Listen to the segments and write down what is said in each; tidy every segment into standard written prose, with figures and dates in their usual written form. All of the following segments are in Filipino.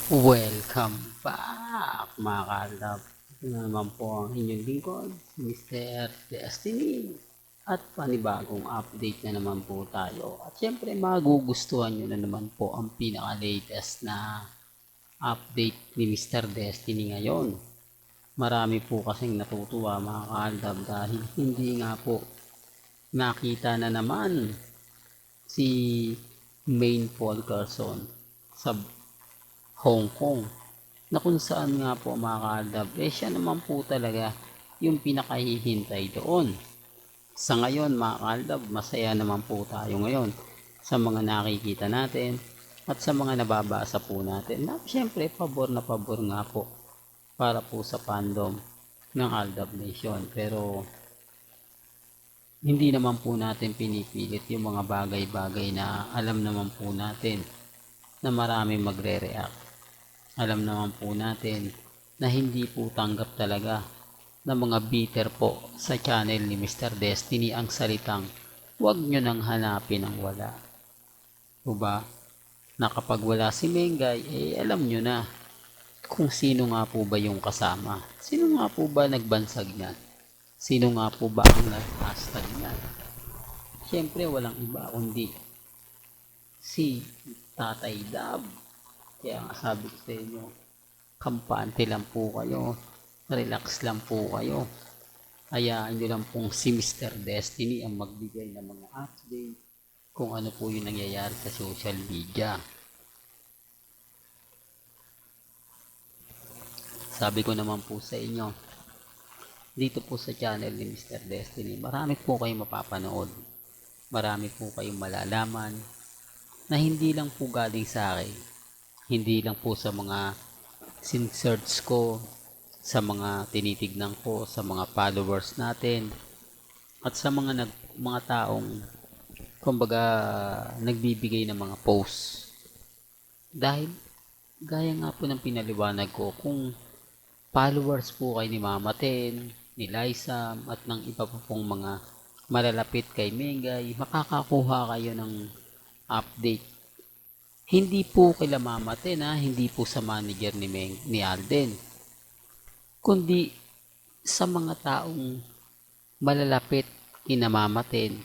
Welcome back mga kalab. Ito na naman po ang inyong lingkod, Mr. Destiny. At panibagong update na naman po tayo. At syempre magugustuhan nyo na naman po ang pinaka-latest na update ni Mr. Destiny ngayon. Marami po kasing natutuwa mga kalab dahil hindi nga po nakita na naman si Main Fulkerson sa Hong Kong, na kung saan nga po mga ka-aldab, siya naman po talaga yung pinakahihintay doon. Sa ngayon mga ka-aldab, masaya naman po tayo ngayon sa mga nakikita natin at sa mga nababasa po natin na syempre pabor na pabor nga po para po sa fandom ng Aldab Nation. Pero hindi naman po natin pinipilit yung mga bagay-bagay na alam naman po natin na marami magre-react. Alam naman po natin na hindi po tanggap talaga ng mga bitter po sa channel ni Mr. Destiny ang salitang huwag nyo nang hanapin ang wala. Diba? Na kapag wala si Mengay, alam nyo na kung sino nga po ba yung kasama. Sino nga po ba nagbansag niyan? Sino nga po ba ang nag-hashtag niyan? Siyempre walang iba kundi si Tatay Dab. Kaya nga sabi ko sa inyo, kampante lang po kayo, relax lang po kayo. Hayaan nyo lang pong si Mr. Destiny ang magbigay ng mga update kung ano po yung nangyayari sa social media. Sabi ko naman po sa inyo, dito po sa channel ni Mr. Destiny, marami po kayong mapapanood. Marami po kayong malalaman na hindi lang po galing sa akin. Hindi lang po sa mga sin-search ko, sa mga tinitignan ko, sa mga followers natin, at sa mga taong kumbaga nagbibigay ng mga posts. Dahil gaya nga po ng pinaliwanag ko, kung followers po kayo ni Mama Ten, ni Liza, at ng iba po pong mga malalapit kay Mengay, makakakuha kayo ng update. Hindi po kila Mama Ten, hindi po sa manager ni Alden, kundi sa mga taong malalapit kina Mama Ten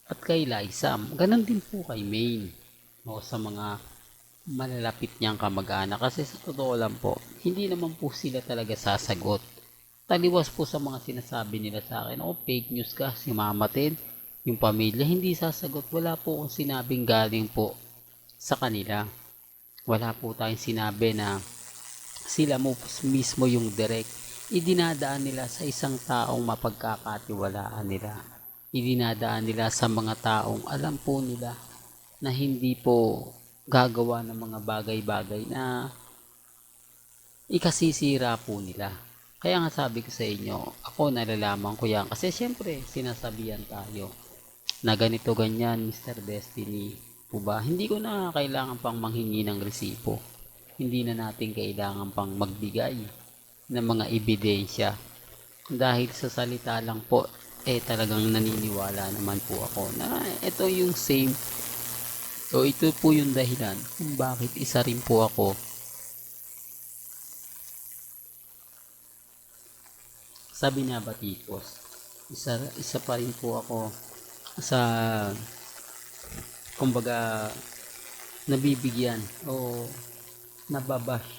at kay Liza. Ganon din po kay Main o sa mga malalapit niyang kamag-anak, kasi sa totoo lang po, hindi naman po sila talaga sasagot. Taliwas po sa mga sinasabi nila sa akin, fake news ka, si Mama Ten, yung pamilya, hindi sasagot. Wala po akong sinabing galing po sa kanila. Wala po tayong sinabi na sila mo mismo yung direct. Idinadaan nila sa isang taong mapagkakatiwalaan nila. Idinadaan nila sa mga taong alam po nila na hindi po gagawa ng mga bagay-bagay na ikasisira po nila. Kaya nga sabi ko sa inyo, ako nalalaman ko yan kasi syempre sinasabihan tayo na ganito ganyan, Mr. Destiny. Diba? Hindi ko na kailangan pang manghingi ng resibo. Hindi na natin kailangan pang magbigay ng mga ebidensya. Dahil sa salita lang po, talagang naniniwala naman po ako na ito yung same. So ito po yung dahilan kung bakit isa rin po ako sa binabatikos. Isa pa rin po ako sa kumbaga nabibigyan o nababash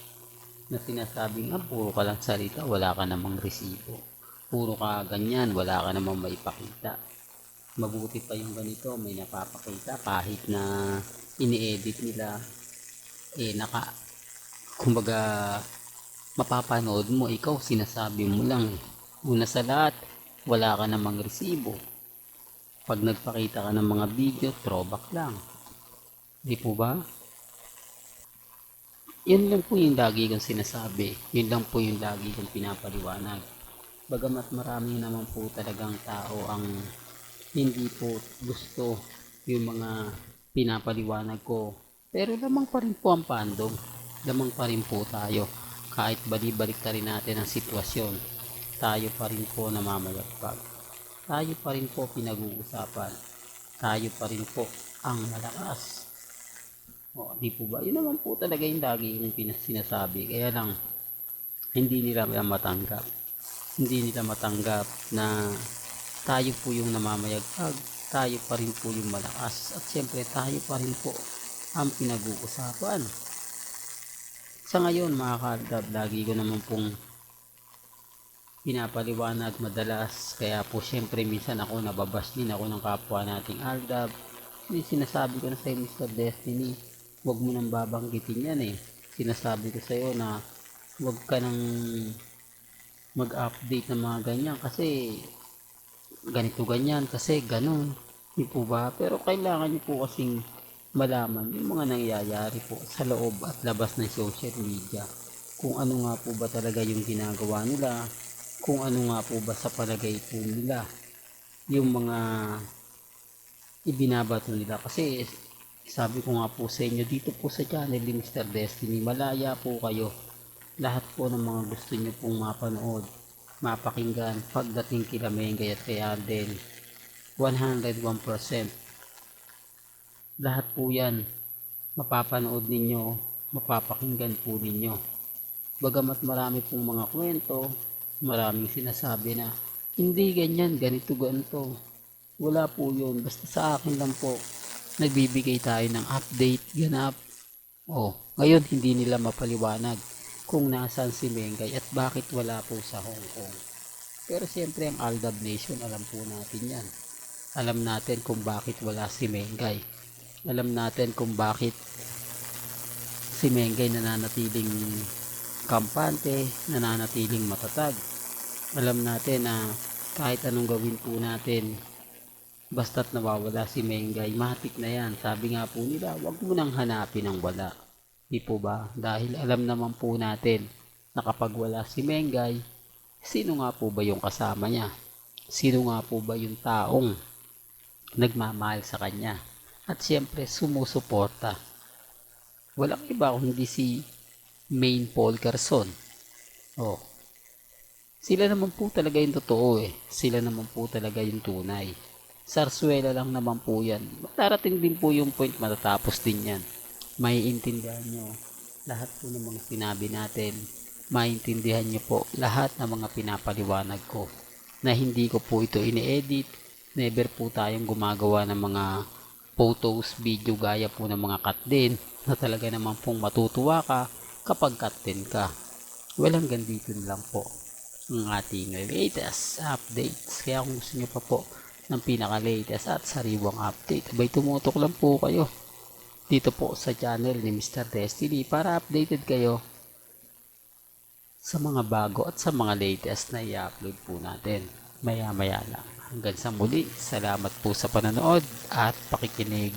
na sinasabing puro ka lang salita, wala ka namang resibo, puro ka ganyan, wala ka namang maipakita. Mabuti pa yung ganito, may napapakita kahit na ini-edit nila, kumbaga mapapanood mo, ikaw sinasabi mo lang. Una sa lahat, wala ka namang resibo. Pag nagpakita ka ng mga video, throwback lang. Di po ba? Yun lang po yung lagi kong sinasabi. Yun lang po yung lagi kong pinapaliwanag. Bagamat marami naman po talagang tao ang hindi po gusto yung mga pinapaliwanag ko. Pero lamang pa rin po ang fandom. Lamang pa rin po tayo. Kahit balik-balik rin natin ang sitwasyon, tayo pa rin po namamayagpag. Tayo pa rin po pinag-uusapan. Tayo pa rin po ang malakas. O, di po ba? Yun naman po talaga yung lagi yung sinasabi. Kaya lang, hindi nila matanggap. Hindi nila matanggap na tayo po yung namamayagpag, tayo pa rin po yung malakas, at siyempre tayo pa rin po ang pinag-uusapan. Sa ngayon mga kaaldab, lagi ko naman pong pinapaliwanag madalas, kaya po siyempre minsan ako nababash din ako ng kapwa nating aldab. Sinasabi ko na sa Mr. Destiny, huwag mo nang babanggitin yan eh. Sinasabi ko sa iyo na huwag ka nang mag-update ng mga ganyan kasi ganito ganyan, kasi ganun. Di po ba? Pero kailangan niyo po kasing malaman yung mga nangyayari po sa loob at labas ng social media. Kung ano nga po ba talaga yung ginagawa nila, kung ano nga po ba sa palagay po nila yung mga ibinabato nila. Kasi sabi ko nga po sa inyo, dito po sa channel ni Mr. Destiny, malaya po kayo. Lahat po ng mga gusto nyo pong mapanood, mapakinggan pagdating kila Mengay at kay Alden, 101%. Lahat po yan mapapanood ninyo, mapapakinggan po ninyo. Bagamat marami pong mga kwento, maraming sinasabi na hindi ganyan, ganito, ganito. Wala po yun. Basta sa akin lang po, nagbibigay tayo ng update, ganap. Ngayon hindi nila mapaliwanag kung nasaan si Mengay at bakit wala po sa Hong Kong. Pero siyempre ang Aldab Nation, alam po natin yan. Alam natin kung bakit wala si Mengay. Alam natin kung bakit si Mengay nananatiling kampante, nananatiling matatag. Alam natin na kahit anong gawin po natin, basta't nawawala si Mengay, matik na yan. Sabi nga po nila, wag mo nang hanapin ang wala. Di po ba? Dahil alam naman po natin na kapag wala si Mengay, sino nga po ba yung kasama niya? Sino nga po ba yung taong nagmamahal sa kanya? At siyempre sumusuporta. Walang iba kundi si Main Paul Carson. Sila naman po talaga yung totoo eh. Sila naman po talaga yung tunay. Sarsuela lang naman po yan. Darating din po yung point, matatapos din yan. Maiintindihan nyo lahat po ng mga sinabi natin. Maiintindihan nyo po lahat ng mga pinapaliwanag ko. Na hindi ko po ito ini-edit. Never po tayong gumagawa ng mga photos, video gaya po ng mga cut din. Na talaga naman pong matutuwa ka kapag cut din ka. Walang ganito lang po ang ating latest updates. Kaya kung gusto nyo pa po ng pinaka-latest at sariwang update, abay tumutok lang po kayo dito po sa channel ni Mr. Destiny para updated kayo sa mga bago at sa mga latest na i-upload po natin maya maya lang. Hanggang sa muli, salamat po sa panonood at pakikinig.